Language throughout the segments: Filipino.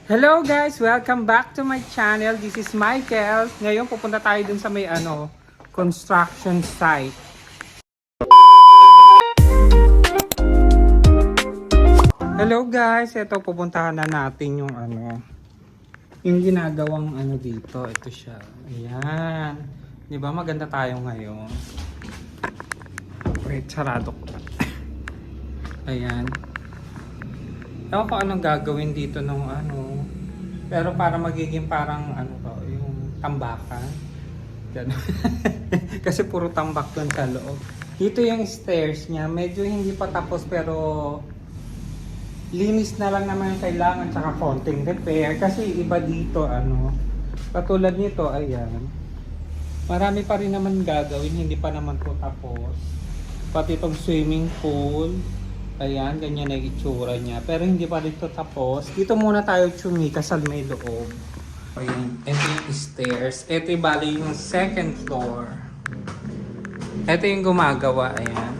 Hello guys! Welcome back to my channel. This is Michael. Ngayon pupunta tayo dun sa may construction site. Hello guys! Ito pupuntahan na natin yung yung ginagawang dito. Ito siya. Ayan. Di ba maganda tayo ngayon? Wait, sarado ko. Ayan. Ewan ko anong gagawin dito nung pero para magiging parang yung tambakan. Kasi puro tambak doon sa loob. Dito yung stairs niya, medyo hindi pa tapos pero linis na lang naman kailangan tsaka konting repair kasi iba dito katulad nito ayan. Marami pa rin naman gagawin, hindi pa naman po tapos. Pati itong swimming pool. Ayan, ganyan na itsura niya. Pero hindi pa rin ito tapos. Dito muna tayo tsumika sa may loob. Ayan, ito yung stairs. Ito yung bali yung second floor. Ito yung gumagawa, ayan.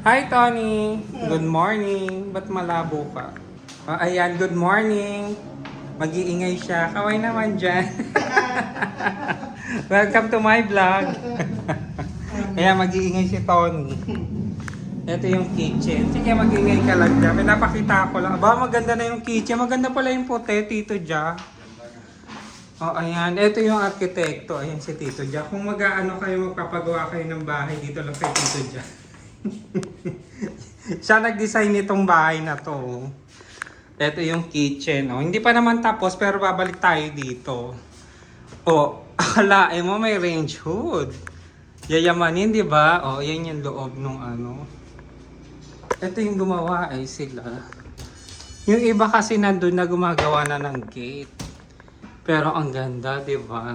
Hi Tony! Good morning! Ba't malabo ka? Ayan, good morning! Mag-iingay siya. Kaway naman dyan. Welcome to my vlog. Ayan, mag-iingay si Tony. Ito yung kitchen. Sige, mag-ingay ka lang dyan. Pinapakita ko lang. Aba, maganda na yung kitchen. Maganda pala yung puti, Tito Ja. Ayan. Ito yung arkitekto. Ayan si Tito Ja. Kung kayo, magpapagawa kayo ng bahay, dito lang kay Tito Ja. Siya nag-design nitong bahay na to. Ito yung kitchen. Hindi pa naman tapos, pero babalik tayo dito. Akalain mo may range hood. Yayamanin, di ba? Yan yung loob nung Ito yung gumawa ay sila. Yung iba kasi nandun na gumagawa na ng gate. Pero ang ganda, di ba?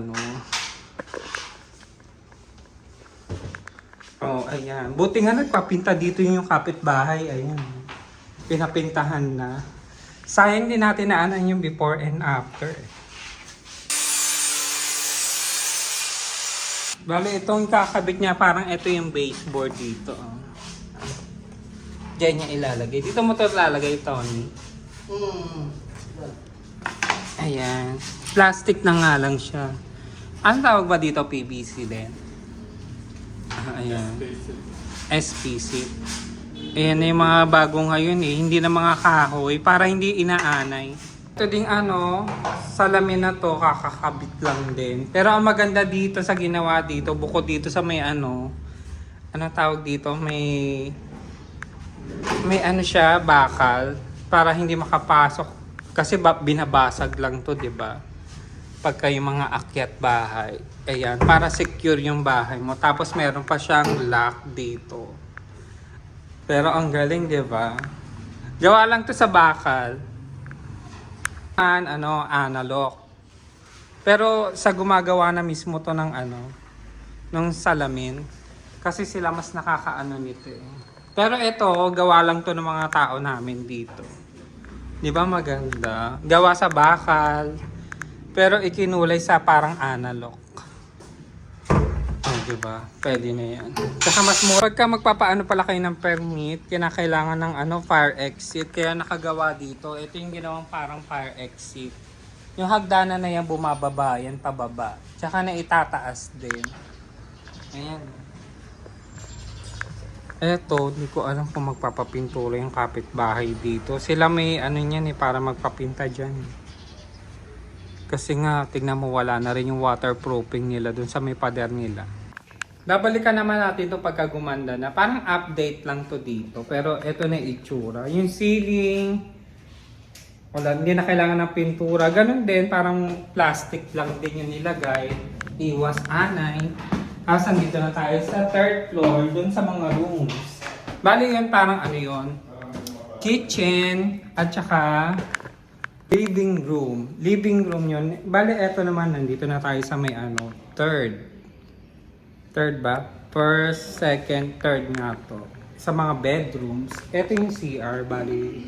Ayan. Buti nga nagpapinta dito yung kapitbahay. Ayan. Pinapintahan na. Sayang din natin na yung before and after. Bale, itong kakabit niya parang ito yung baseboard dito. Diyan niya ilalagay. Dito mo ito ilalagay, Tony. Ayan. Plastic na nga lang siya. Anong tawag ba dito? PVC din? Ayan. SPC. Ayan na yung mga bago ngayon Hindi na mga kahoy para hindi inaanay. Ito ding salamin na to kakakabit lang din. Pero ang maganda dito sa ginawa dito, bukod dito sa may tawag dito, may siya, bakal para hindi makapasok kasi binabasag lang to, 'di ba? Pagka yung mga akyat bahay. Ayan, para secure yung bahay mo. Tapos meron pa siyang lock dito. Pero ang galing, 'di ba? Gawa lang to sa bakal. Analog. Pero sa gumagawa na mismo to ng ng salamin kasi sila mas nito. Pero ito, gawa lang to ng mga tao namin dito. 'Di ba maganda? Gawa sa bakal. Pero ikinulay sa parang analog. 'Di ba? Pwede na 'yan. Saka mas mura ka magpapaano pala kayo ng permit, kinakailangan ng fire exit kaya nakagawa dito. Ito yung ginawang parang fire exit. Yung hagdanan na 'yan bumababa, yan pababa. Tsaka na itataas din. Ayan. Eto, hindi ko alam kung magpapapintura yung kapitbahay dito. Sila may niyan para magpapinta dyan. Kasi nga, tignan mo wala na rin yung waterproofing nila dun sa may pader nila. Babalikan naman natin ito pagka gumanda na. Parang update lang to dito. Pero eto na itsura. Yung ceiling, wala, hindi na kailangan ng pintura. Ganun din, parang plastic lang din yung nilagay. Iwas anay. Tapos andito na tayo sa third floor, dun sa mga rooms. Bali yun parang yun? Kitchen, at saka living room. Living room yun. Bali eto naman, nandito na tayo sa may third. Third ba? First, second, third nga to. Sa mga bedrooms. Eto yung CR, bali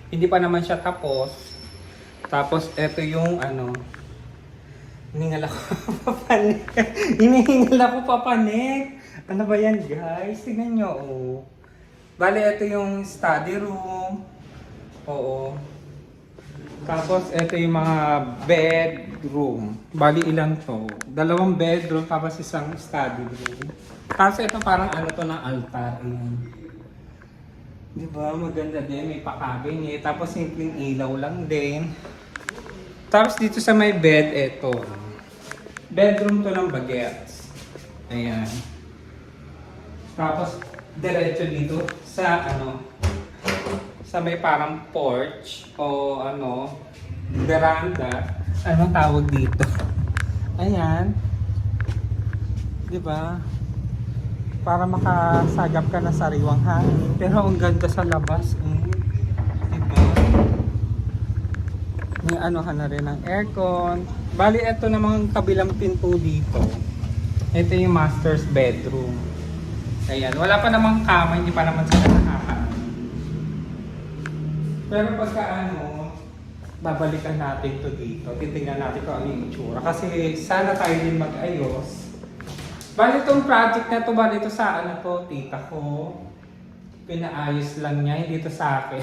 hindi pa naman siya tapos. Tapos eto yung Hinihingal ako papanik. Hinihingal ako papanik. Ano ba yan guys? Tignan nyo Bale, ito yung study room. Oo. Tapos, ito yung mga bedroom. Bali, ilan to? 2 bedroom, tapos isang study room. Tapos, ito parang ano to ng altar. Ayan. Diba? Maganda din. May pa-cabinet. Tapos, simpleng ilaw lang din. Tapos, dito sa may bed, ito. Bedroom to ng bagets. Ayan. Tapos, diretso dito sa sa may parang porch o veranda. Anong tawag dito? Ayan. 'Di ba? Para makasagap ka na sariwang hangin. Pero ang ganda sa labas. 'Di ba? May anuhan na rin ng aircon. Bali, ito namang kabilang pinto dito. Ito yung master's bedroom. Ayan, wala pa namang kama, hindi pa naman sila nakakaano. Pero pagka babalikan natin to dito. Titingnan natin kung ano yung itsura. Kasi sana tayo din mag-ayos. Bali itong project na to, bali ito sa tita ko. Pinaayos lang niya, hindi to sa akin.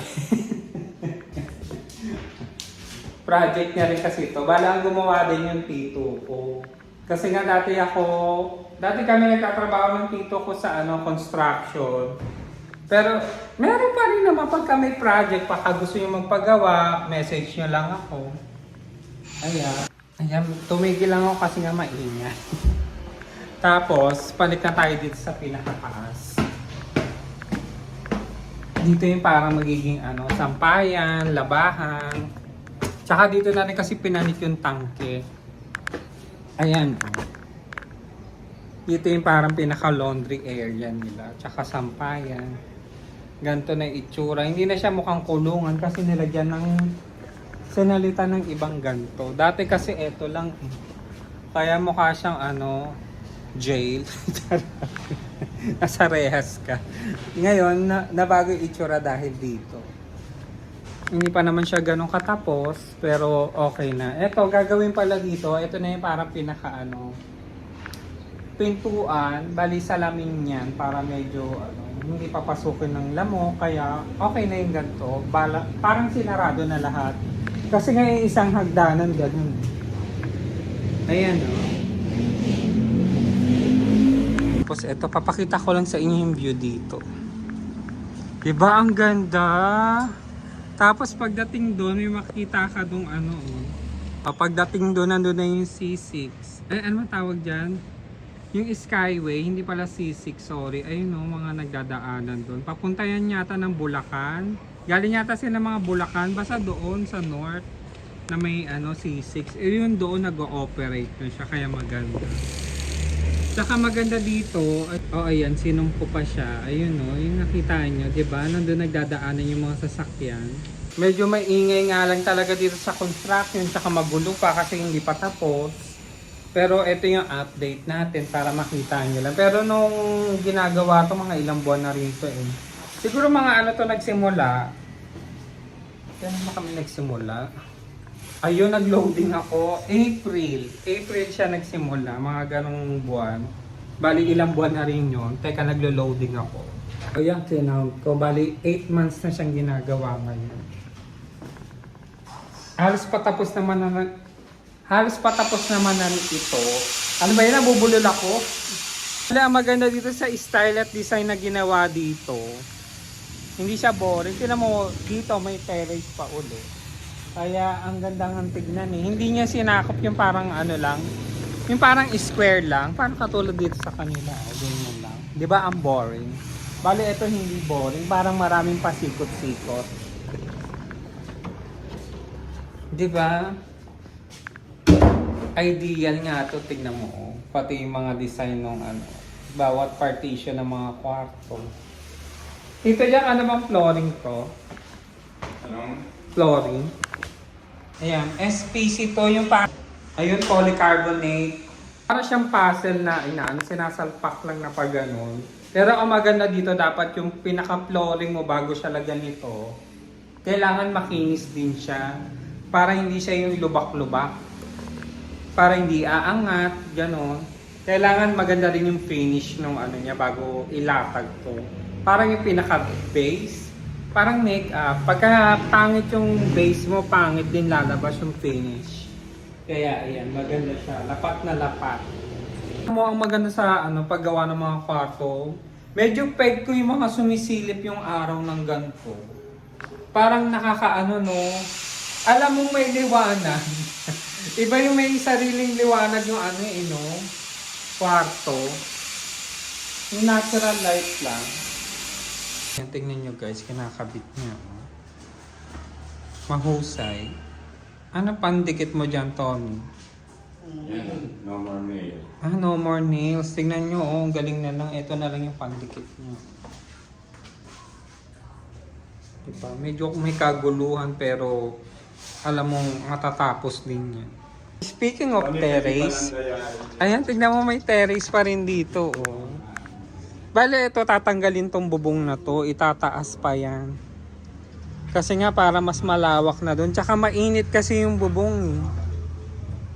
Project niya rin kasi ito. Bali ang gumawa din yung tito ko. Kasi nga dati kami nagtatrabaho ng tito ko sa construction. Pero meron pa rin naman pagka may project, baka gusto nyo magpagawa, message nyo lang ako. Ayan, tumigil lang ako kasi nga maingay. Tapos, palit na tayo dito sa pinakataas. Dito yung parang magiging sampayan, labahan. Tsaka dito na rin kasi pinanik yung tangke. Ayan. Dito yung parang pinaka-laundry area nila. Tsaka sampayan. Ganito na yung itsura. Hindi na siya mukhang kulungan kasi nilagyan ng sinalita ng ibang ganito. Dati kasi eto lang. Kaya mukha siyang jail. Nasa rehas ka. Ngayon, nabago yung itsura dahil dito. Hindi pa naman siya ganun katapos, pero okay na. Eto, gagawin pala dito. Ito na yung parang pinaka pintuan, bali salamin yan para medyo hindi papasukin ng lamok, kaya okay na yung ganito. Parang sinarado na lahat. Kasi nga yung isang hagdanan ganun. Ayan Tapos eto, papakita ko lang sa inyo yung view dito. Diba ang ganda? Tapos pagdating doon, may makita ka dong pagdating doon, nandun na yung C6. Ano tawag dyan? Yung Skyway, hindi pala C6, sorry. Ayun mga nagdadaanan doon. Papunta yan yata ng Bulacan. Galing yata sila mga Bulacan, basta doon sa north na may C6. Yun doon nag-ooperate na siya, kaya maganda. Saka maganda dito, ayan, sinumpo pa siya. Ayun yung nakita nyo, diba? Nandun nagdadaanan yung mga sasakyan. Medyo maingay nga lang talaga dito sa construction, saka magulo pa kasi hindi pa tapos. Pero ito yung update natin para makita nyo lang. Pero nung ginagawa to, mga ilang buwan na rin to Siguro mga to nagsimula. Kaya naman kami nagsimula. Ayun, nag-loading ako. April siya nagsimula. Mga ganong buwan. Bali ilang buwan na rin yun. Teka, naglo-loading ako. Ayan, kinount ko. Bali 8 months na siyang ginagawa ngayon. Halos patapos naman na ito. Ano ba yun? Nabubulol ako. Wala, maganda dito sa style at design na ginawa dito. Hindi siya boring. Tingnan mo, dito may terrace pa uli. Kaya ang gandang tignan Hindi niya sinakop yung parang lang. Yung parang square lang. Parang katulad dito sa kanila. Ganyan lang. Di ba ang boring? Bali, ito hindi boring. Parang maraming pasikot-sikot. Di ba? Ideal nga to, tignan mo. Pati yung mga design ng bawat partition ng mga kwarto. Ito dyan, bang flooring to? Anong? Flooring. Ayan, SPC to yung ayun, polycarbonate. Para siyang puzzle na sinasalpak lang na pag ganun. Pero ang maganda dito, dapat yung pinaka-flooring mo bago siya lagyan nito, kailangan makinis din siya. Para hindi siya yung lubak-lubak. Para hindi aangat, gano'n. Kailangan maganda rin yung finish ng niya bago ilatag to. Parang yung pinaka-base, parang make-up. Pagka pangit yung base mo, pangit din lalabas yung finish. Kaya ayan, maganda siya. Lapat na lapat. Mo ang maganda sa paggawa ng mga kwarto, medyo peg ko yung mga sumisilip yung araw ng ganito. Parang nakakaano no, alam mo may liwanag. Iba yung may sariling liwanag yung kwarto. Yung natural light lang. Yan, tingnan nyo guys, kinakabit niya. Mahusay. Ano pandikit mo dyan, Tommy? No more nail. No more nails. Tingnan nyo, galing na lang. Ito na lang yung pandikit niya. Diba? Medyo may kaguluhan pero alam mong matatapos din yan. Speaking of terrace, ayan, tignan mo may terrace pa rin dito. Oh. Bale, ito tatanggalin tong bubong na to. Itataas pa yan. Kasi nga para mas malawak na doon. Tsaka mainit kasi yung bubong.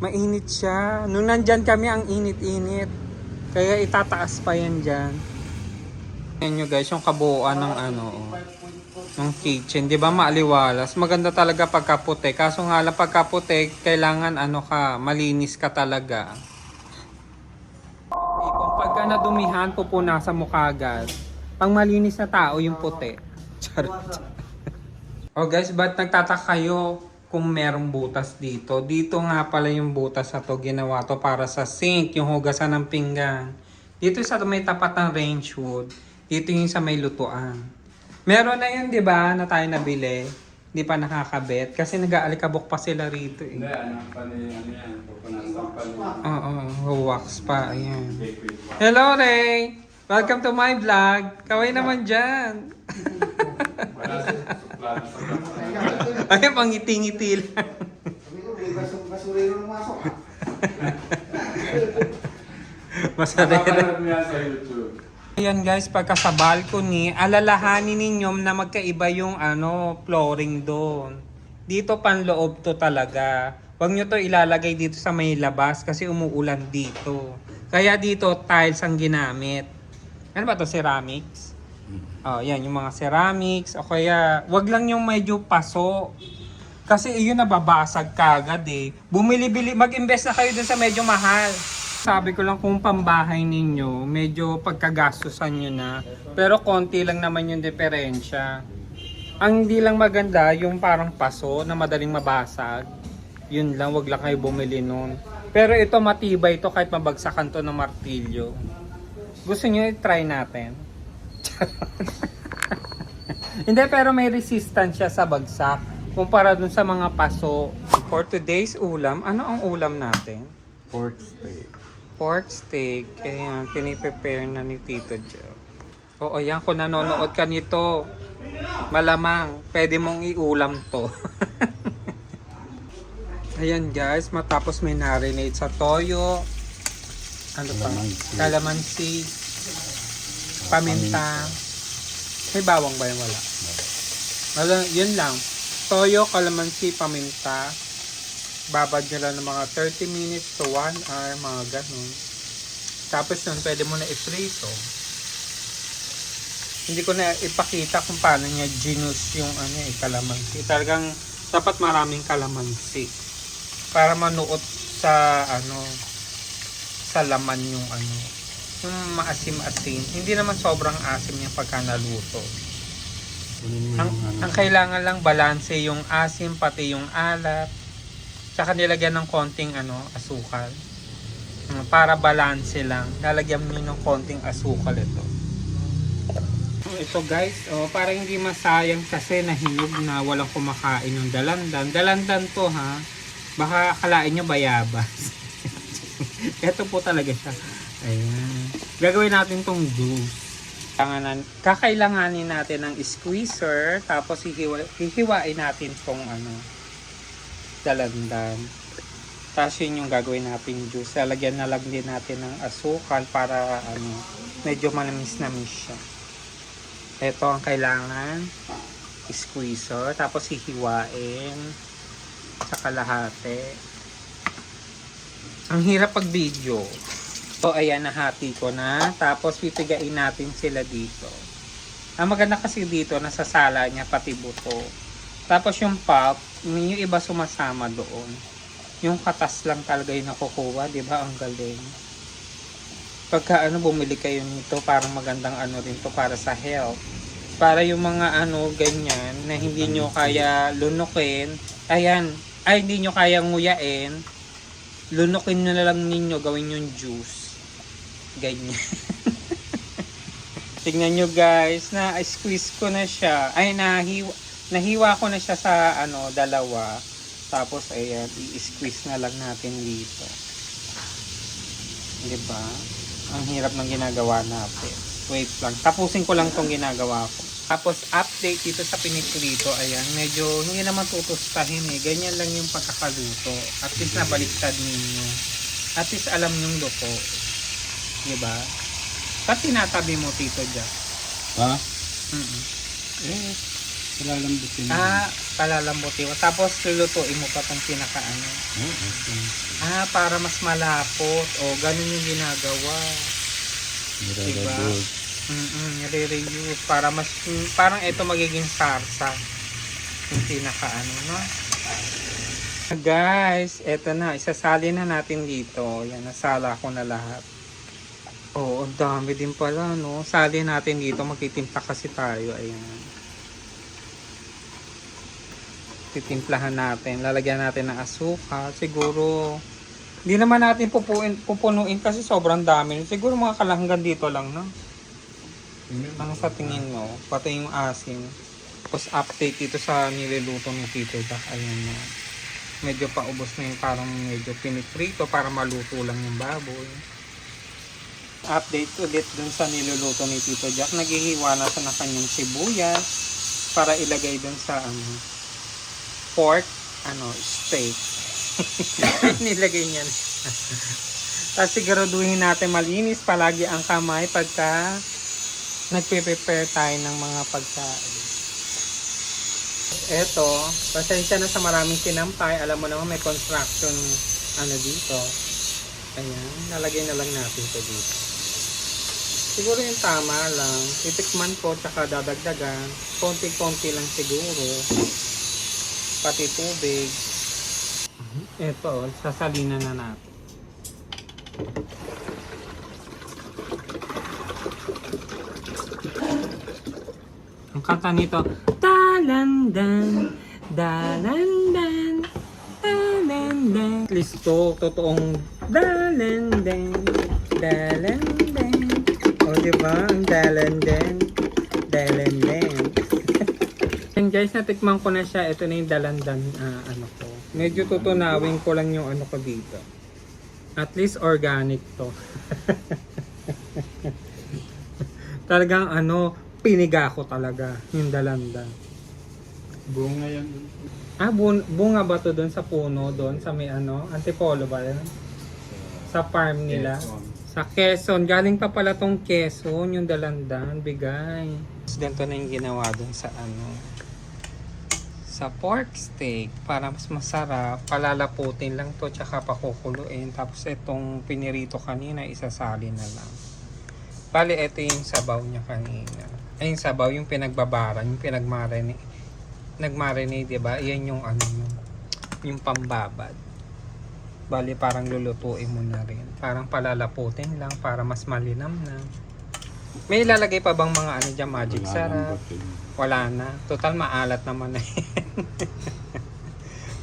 Mainit siya. Nung nandyan kami, ang init-init. Kaya itataas pa yan dyan. Ayan nyo guys, yung kabuuan ng ng kitchen. Di ba maaliwalas? Maganda talaga pagkaputi. Kaso nga lang pagkaputi, kailangan malinis ka talaga. Kung pagka nadumihan, pupunasan mo kagad. Pang malinis na tao, yung puti. Charot. Oh guys, ba't nagtataka kayo kung merong butas dito? Dito nga pala yung butas na to, ginawa to para sa sink, yung hugasan ng pinggan. Dito sa may tapat ng range wood. Dito yung sa may lutuan. Meron na yun, di ba, na tayo nabili. Hindi pa nakakabit. Kasi nag-aalikabok pa sila rito eh. Hindi, anak pa niya yan. Pupunasan pa niya. Oo, wax pa. Ayan. Hello, Ray! Welcome to my vlog. Kaway naman dyan. Wala sa suplado sa kamay. Ay, pangiti-ngiti lang. Sabi ko, may basurero na masok. Masarap. Napapanood mo yan sa YouTube. Ayan guys, pagka sa balcony, alalahanin ninyo na magkaiba yung flooring doon. Dito panloob to talaga. Huwag nyo to ilalagay dito sa may labas kasi umuulan dito. Kaya dito tiles ang ginamit. Ano ba to, ceramics? Oh, yan yung mga ceramics o kaya wag lang yung medyo paso. Kasi yun nababasag kagad eh. Bumili-bili, mag-invest na kayo dun sa medyo mahal. Sabi ko lang kung pambahay ninyo, medyo pagkagastusan nyo na. Pero konti lang naman yung diferensya. Ang hindi lang maganda, yung parang paso na madaling mabasag. Yun lang, wag lang kayo bumili nun. Pero ito matibay ito kahit mabagsakan to ng martilyo. Gusto nyo i-try natin? Hindi, pero may resistance siya sa bagsak. Kumpara dun sa mga paso. For today's ulam, ano ang ulam natin? Pork steak. Pork steak. Ayan, piniprepare na ni Tito Joe. Oo, yan. Kung nanonood ka nito, malamang, pwede mong iulam to. Ayan guys, matapos may marinate sa toyo. Ano pa? Calamansi. Paminta. May bawang ba yun? Wala. Yun lang. Toyo, calamansi, paminta. Babad nyo lang ng mga 30 minutes to 1 hour, mga ganun. Tapos yun, pwede mo na i-frito. Hindi ko na ipakita kung paano niya ginus yung calamansi. Talagang dapat maraming calamansi para manuot sa sa laman yung yung maasim-asim. Hindi naman sobrang asim yung pagka naluto. Ang kailangan lang balanse yung asim pati yung alat. Tsaka nilagyan ng konting asukal. Para balanse lang. Lalagyan niyo ng konting asukal ito. Ito guys, para hindi masayang kasi nahinog na walang kumakain ng dalandan. Dalandan to ha. Baka akalain nyo bayabas. Ito po talaga siya. Ayan. Gagawin natin tong juice. Kakailanganin natin ng squeezer. Tapos hihiwain natin tong dalandan. Tapos yun yung gagawin natin juice. Lalagyan na lang din natin ng asukal para medyo manamis-namis siya. Ito ang kailangan. Squeezer. Tapos hihiwain sa kalahati. Ang hirap pag video. So ayan, nahati ko na. Tapos pipigain natin sila dito. Ang maganda kasi dito, nasasala niya pati buto. Tapos yung pulp, yung iba sumasama doon. Yung katas lang talaga yung nakukuha, di ba? Ang galing. Pagka bumili kayo nito, parang magandang rin to para sa health. Para yung mga ganyan, na hindi nyo kaya lunukin, ayan, ay hindi nyo kaya nguyain, lunukin nyo na lang ninyo, gawin yung juice. Ganyan. Tignan nyo guys, na-squeeze ko na siya. Ay, nahiwa ko na siya sa dalawa. Tapos, ayan, i-squeeze na lang natin dito. Diba? Ang hirap ng ginagawa natin. Wait lang. Tapusin ko lang tong ginagawa ko. Tapos, update dito sa piniprito. Ayan, medyo hindi naman tutustahin eh. Ganyan lang yung pagkakaluto. At least nabaliktad ninyo. At least alam yung luto. Diba? Ba't tinatabi mo, Tito Jack? Ha? Mm-mm. Palalambutin. Palalambutin mo. Tapos, lulutuin mo pa itong pinakaano. Okay. Para mas malapot. O, ganun yung ginagawa. Diba? Nire-reuse. Para mas, parang ito magiging sarsa. Yung pinakaano, no? Guys, eto na. Isasali na natin dito. Yan, nasala ko na lahat. Oo, ang dami din pala, no? Sali natin dito. Magtitimpla kasi tayo. Ayan. Titimplahan natin. Lalagyan natin ng asukal. Siguro, hindi naman natin pupunuin kasi sobrang dami. Siguro mga kalahanggan dito lang, no? Ano sa tingin mo? Pati yung asin. Tapos update dito sa niluluto ni Tito Jack. Ayan na. Medyo paubos na yung parang medyo piniprito para maluto lang yung baboy. Update ulit dun sa niluluto ni Tito Jack. Naghihiwa na sa kanyang sibuyas para ilagay dun sa pork steak. Nilagay niya na. Tapos siguraduhin natin malinis palagi ang kamay pagka nagpe-prepare tayo ng mga pagkain. Eto, pasensya na sa maraming sinampay. Alam mo naman may construction dito. Ayan, nalagay na lang natin ito dito. Siguro yung tama lang. Titikman ko tsaka dadagdagan. Konti-konti lang siguro. Pati tubig. Ito, sasalinan na natin. Ang kanta nito, Dalandan, dalandan, dalandan. At least to, totoong dalandan, dalandan. O diba? Ang dalandan, dalandan. And guys, natikman ko na siya. Ito na yung dalandan, ko. Medyo tutunawin ko lang yung ko dito. At least organic to. Talagang piniga ko talaga yung dalandan. Bunga yan. Bunga ba to doon sa puno doon sa may Antipolo ba yan? Sa farm nila. Sa Quezon. Galing pa pala tong Quezon yung dalandan. Bigay. Ganito na yung ginawa doon sa sa pork steak. Para mas masarap. Palalaputin lang to tsaka pakukuluin. Tapos itong pinirito kanina isasali na lang. Bali ito yung sabaw niya kanina. Ay yung sabaw yung pinagbabaran. Yung pinagmarinate. Nagmarinate, diba? Iyan yung yung pambabad. Bali parang lulutuin mo na rin. Parang palalaputin lang para mas malinam na. May ilalagay pa bang mga dyan, magic sarap? Wala na. Total maalat naman na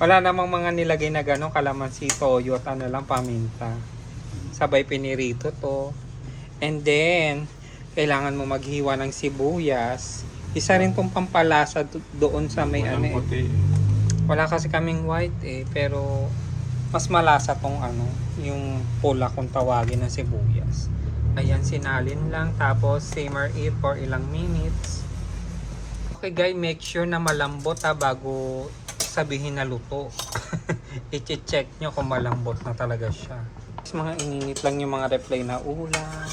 Wala namang mga nilagay na gano'ng kalamansi, toyo at lang paminta. Sabay pinirito to. And then, kailangan mo maghiwa ng sibuyas. Isa rin tong pampalasa doon sa may Wala kasi kaming white pero mas malasa tong yung pula kung tawagin ng sibuyas. Ayan, sinalin lang tapos simmer it for ilang minutes. Okay guys, make sure na malambot bago sabihin na luto. I-check nyo kung malambot na talaga siya. Mga ininit lang yung mga reply na ulam.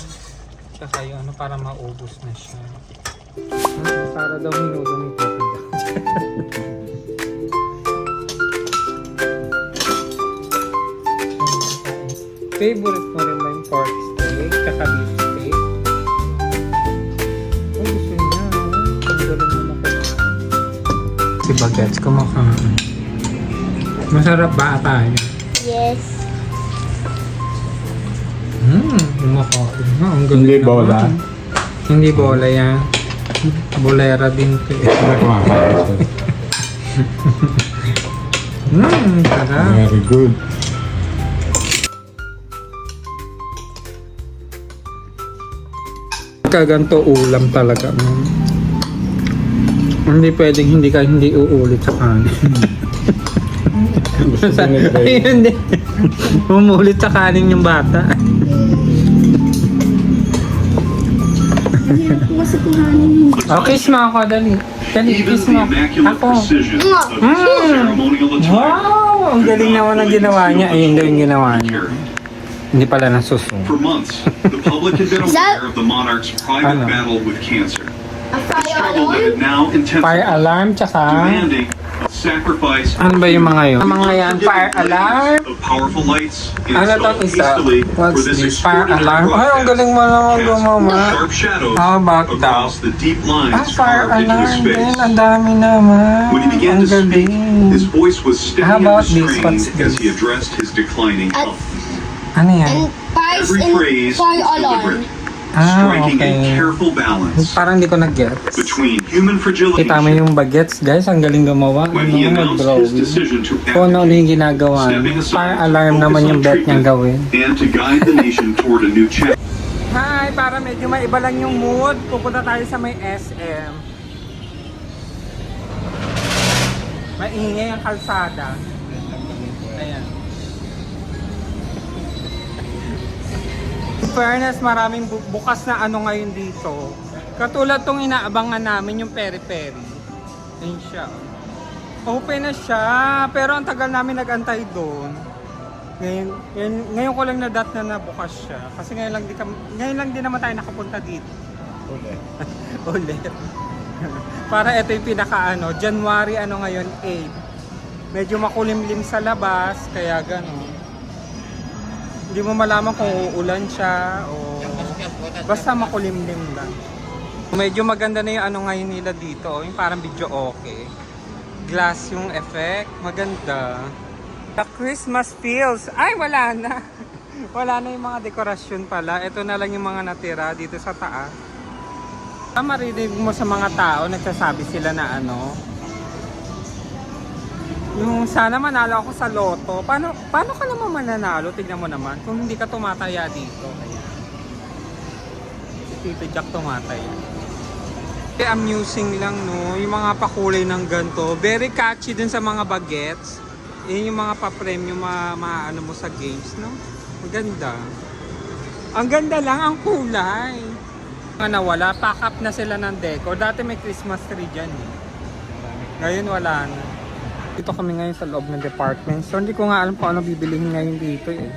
Tsaka yung para maubos na siya. Para daw minuto ni Tito Jack. Favorite mo rin ba yung pork steak? Tsaka beef steak? Oh, gusto niya. bagets kumakain. Masarap ba tayo? Yes. Kumakain na. Ang galing Hindi naman. bola. Hindi bola yan. Bolera din to eh. Hindi kumakain. Sarap. Very good. Kaganto ulam talaga mo. Hindi pwedeng hindi uulit sa kanin. Ay, hindi. Umulit sa kanin yung bata. Kasi kuhanin mo. Okay, kiss mo ako. Dali. Dali, Even kiss the mo. immaculate Ako. precision of his ceremonial attire. Wow! Ang galing naman ang ginawa niya. Ayun daw yung ginawa niya. Hindi pala nasusunod. For months, the public had been aware of the monarch's private Ano? battle with cancer. A A fire struggle that had alarm? now Fire intensified, alarm, tsaka... demanding a sacrifice Ano ba yung mga yun? Ang mga yan, fire alarm. of powerful lights Ano installed tong isa? hastily What's for this this? Fire extraordinary alarm? Ay, ang galing mo naman broadcast gumawa. cast sharp shadows How about that? across the deep lines Fire carved into his alarm din. face. Ang dami naman. When he began Ang to speak, galing. his voice was steady How and about this? restrained What's as he this? addressed his declining At- health. Ano yan? And fires Every and phrase fire was alarm. deliberate, Ah, striking a okay. careful balance Parang hindi ko nag-gets. between human fragility Kita mo yung bagets, guys. Ang galing gumawa. when Ano he nga announced his mag-drawing. decision to Kung ano yung ginagawa. stepping aside Fire to alarm focus naman on yung bet niyang treatment gawin. and to guide the nation toward a new chapter. Hi! Para medyo maiba lang yung mood, pupunta tayo sa may SM. Maingay ang kalsada. Ayan. In fairness, maraming bukas na ano ngayon dito. Katulad tong inaabangan namin yung peri-peri. Ayun siya. Open na siya, pero ang tagal namin nag-antay doon. Ngayon ko lang na-dat na nabukas siya. Kasi ngayon lang din naman tayo nakapunta dito. Ulit. Para ito yung pinaka January ngayon 8. Medyo makulimlim sa labas, kaya gano'n. Hindi mo malaman kung uulan siya o basta makulimlim lang. Medyo maganda na yung ngayon nila dito, yung parang video okay. Glass yung effect, maganda. The Christmas feels. Ay, wala na. Wala na yung mga dekorasyon pala. Ito na lang yung mga natira dito sa taas. Marinig mo sa mga tao, nagsasabi sila na yung sana manalo ako sa loto. Paano ka naman mananalo? Tignan mo naman. Kung hindi ka tumataya dito. Ayan. Si Tito Jack tumataya. Amusing lang, no? Yung mga pakulay ng ganito. Very catchy dun sa mga bagets. Yun yung mga pa-premyo maano mo sa games, no? Maganda. Ang ganda lang, ang kulay. Mga nawala, pack up na sila ng decor. Dati may Christmas tree dyan, eh. Ngayon wala na. Dito kami ngayon sa loob ng department store. Hindi ko nga alam kung ano bibilihin ngayon dito, eh.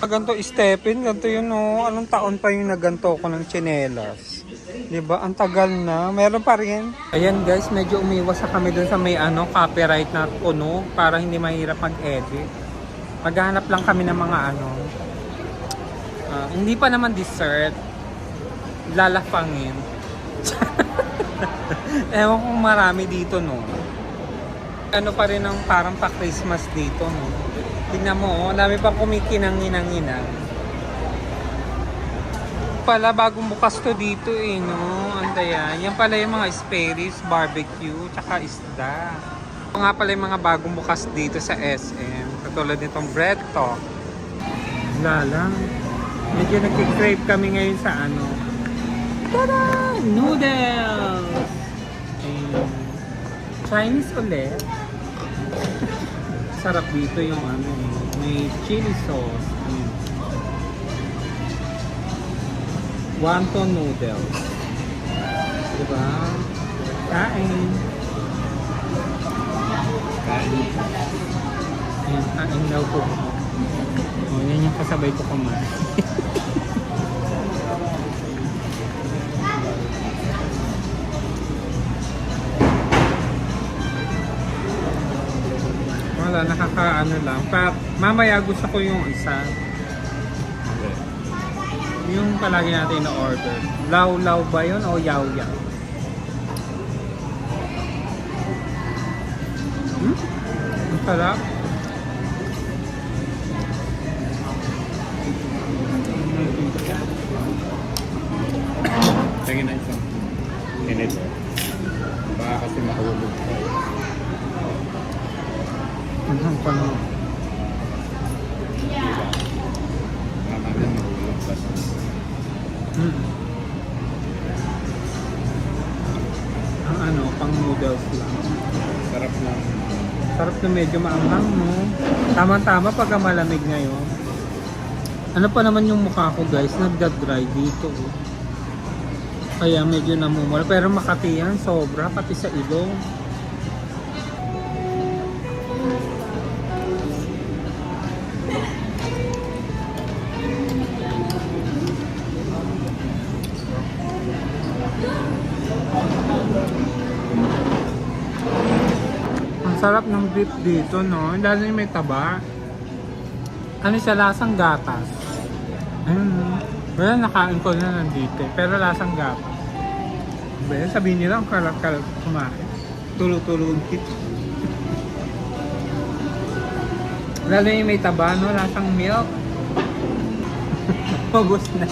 Ganto Stephen, ganto yun, no? Anong taon pa yung naganto ko ng tsinelas? Diba? Ang tagal na. Meron pa rin. Ayan guys, medyo umiwas sa kami dun sa may copyright na puno para hindi mahirap mag-edit. Maghahanap lang kami ng mga hindi pa naman dessert. Lalapangin. Ewan kung marami dito, no? Ano pa rin ang parang pa-Christmas dito, no? Tingnan mo, dami pang kumikinang-inang-inang. Pala, bagong bukas to dito eh, no? Andayan. Yan pala yung mga Sperry's, barbecue, tsaka isda. Ito nga pala yung mga bagong bukas dito sa SM. Katulad nitong bread talk. Wala lang. Medyo nagkikrave kami ngayon sa Tada! Noodles! And Chinese ulit. Sarap dito yung may chili sauce. Wonton noodles. Diba? Kain. Ayan, kain daw po. O, yan yung kasabay ko kumain. Wala, nakakaano lang. Mamaya gusto ko yung isa. Yung palagi natin na-order. Law-law ba yun o yaw-yaw? Ang sarap. Tingin na isang. Init. Baka kasi mahulog pa. Ang pano. Baka na mahulog pa. Ang ano, pang noodles lang. Sarap lang. Sarap na medyo maanghang, no? Tama-tama pagka malamig ngayon. Ano pa naman yung mukha ko, guys? Nagda-dry dito. Oh. Kaya medyo namumula. Pero Makati yan, sobra. Pati sa ilong. Ang sarap ng beef dito, no? Lalo yung may taba. Ano siya, lasang gatas. Ayun, no? Well, nakain ko na nandito. Pero lasang gatas. Well, sabihin nila, ang kalat-kalat kumain. Tulo-tulong kit. Lalo yung may taba, no? Lasang milk. Pagos na.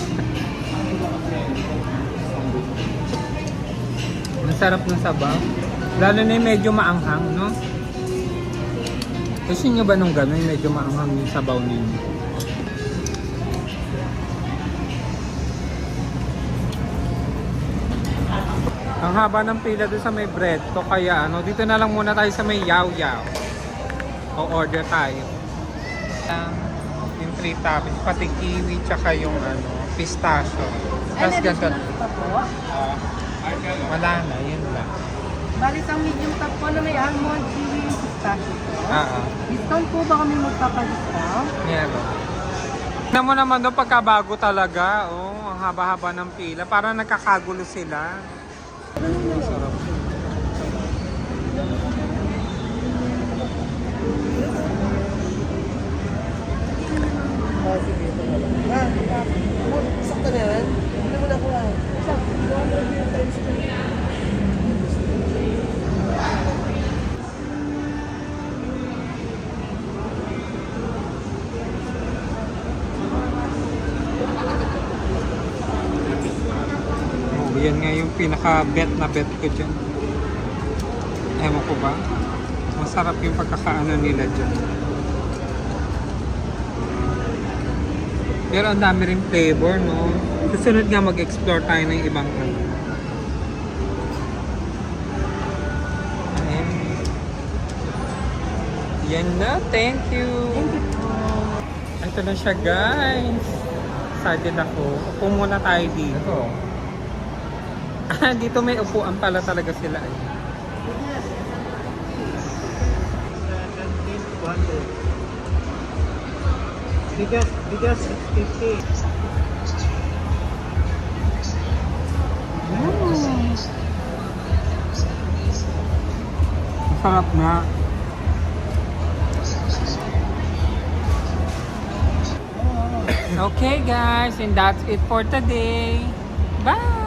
Ang sarap ng sabaw. Lalo na yung medyo maanghang, no? Gusto nyo ba nung gano'n yung medyo maanghang yung sabaw ninyo? Ang haba ng pila doon sa may bread to, kaya ano, dito na lang muna tayo sa may yaw-yaw. O order tayo. Yung 3 toppings, pati kiwi, tsaka yung ano, pistachio. Tapos ganito. Wala na, yun lang. Balit ang medium top po na may almond, kiwi, pistachio po. Discount po ba kami magpapa-discount? Meron. Tignan mo naman doon pagkabago talaga. Oh, ang haba-haba ng pila. Parang nagkakagulo sila. Sarap. Sakto na yan? Hindi mo na kuha. Oh, yan nga yung pinaka-bet na bet ko dyan. Ewan ko ba? Masarap yung pagkakaano nila dyan. Pero ang dami rin flavor, no? Susunod nga mag-explore tayo ng ibang ano. Ayan. Yan na, thank you. Ito na siya, guys. Excited ako. Upo muna tayo dito. Dito may upuan pala talaga sila. Bigas 650. Masarap nga. Okay guys, and that's it for today. Bye!